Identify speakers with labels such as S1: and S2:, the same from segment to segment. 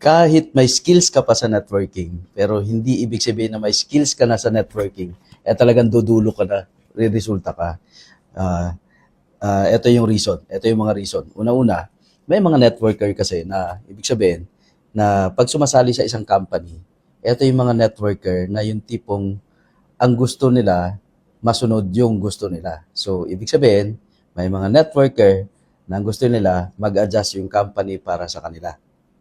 S1: kahit may skills ka pa sa networking, pero hindi ibig sabihin na may skills ka na sa networking, talagang dudulo ka na, resulta ka. Ah, ito yung reason. Ito yung mga reason. Una-una, may mga networker kasi na ibig sabihin na pag sumasali sa isang company, ito yung mga networker na yung tipong ang gusto nila, masunod yung gusto nila. So, ibig sabihin, may mga networker na ang gusto nila mag-adjust yung company para sa kanila.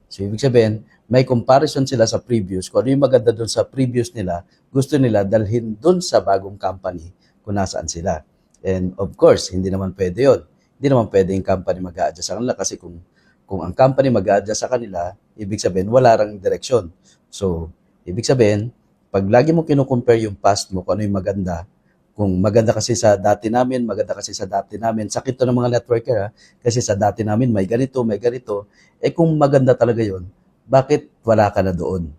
S1: So, ibig sabihin, may comparison sila sa previous. Kung ano yung maganda doon sa previous nila, gusto nila dalhin doon sa bagong company kung nasaan sila. And of course, hindi naman pwede yun. Hindi naman pwede yung company mag-a-adjust sa kanila kasi kung ang company mag-a-adjust sa kanila, ibig sabihin, wala rang direksyon. So, ibig sabihin, pag lagi mo kinukompare yung past mo, kung ano yung maganda, kung maganda kasi sa dati namin, maganda kasi sa dati namin, sakit to ng mga networker ha, kasi sa dati namin may ganito, kung maganda talaga yon, bakit wala ka na doon?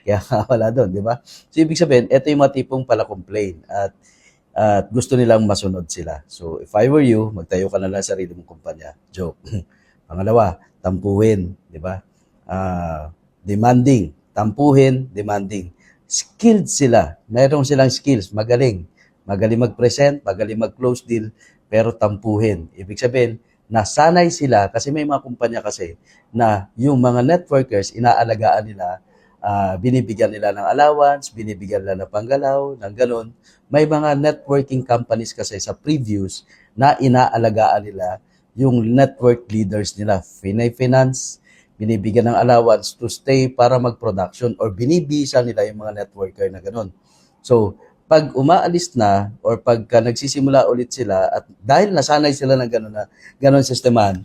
S1: Kaya nga wala doon, di ba? So, ibig sabihin, ito yung mga tipong pala-complain at gusto nilang masunod sila. So, if I were you, magtayo ka na lang sa sarili mong kumpanya. Joke. Pangalawa, tampuhin, di ba? Demanding. Tampuhin, demanding. Skilled sila. Mayroon silang skills. Magaling. Magaling mag-present, magaling mag-close deal, pero tampuhin. Ibig sabihin, nasanay sila kasi may mga kumpanya kasi na yung mga networkers, inaalagaan nila, binibigyan nila ng allowance, binibigyan nila ng panggalaw, ng ganun. May mga networking companies kasi sa previews na inaalagaan nila yung network leaders nila. Finance, binibigyan ng allowance to stay para mag-production or binibisa nila yung mga networker na ganun. So, pag umaalis na or pagka nagsisimula ulit sila at dahil nasanay sila ng gano'n sistemahan,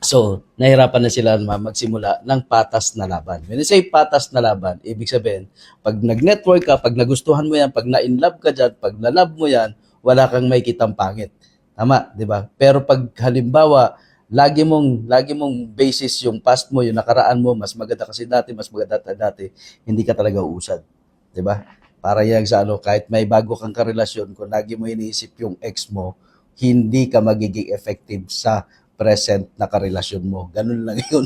S1: so nahirapan na sila magsimula ng patas na laban. When you say patas na laban, ibig sabihin, pag nag-network ka, pag nagustuhan mo yan, pag na-inlove ka dyan, pag na-love mo yan, wala kang may kitang pangit. Tama, di ba? Pero pag halimbawa, lagi mong basis yung past mo, yung nakaraan mo, mas maganda kasi dati, mas maganda dati, hindi ka talaga uusad. Di ba? Para yan sa kahit may bago kang karelasyon, kung lagi mo iniisip yung ex mo, hindi ka magiging effective sa present na karelasyon mo. Ganun lang yun.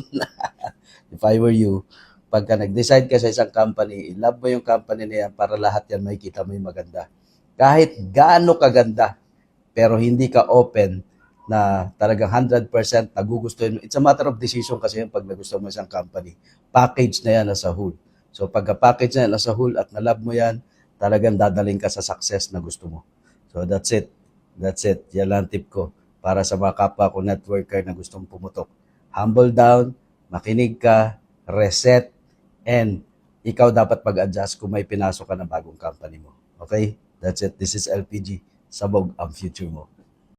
S1: If I were you, pagka nag-decide ka sa isang company, i-love mo yung company na yan para lahat yan makikita mo yung maganda. Kahit gaano kaganda, pero hindi ka open na talagang 100% nagugustuhin mo. It's a matter of decision kasi yung pag nagustuhan mo isang company. Package na yan as a whole. So pagka-package na yan as a whole at na-love mo yan, talagang dadaling ka sa success na gusto mo. So that's it. That's it. Yan lang tip ko para sa mga kapwa ko networker na gustong pumutok. Humble down, makinig ka, reset, and ikaw dapat mag-adjust kung may pinasok ka na bagong company mo. Okay? That's it. This is LPG. Sabog ang future mo.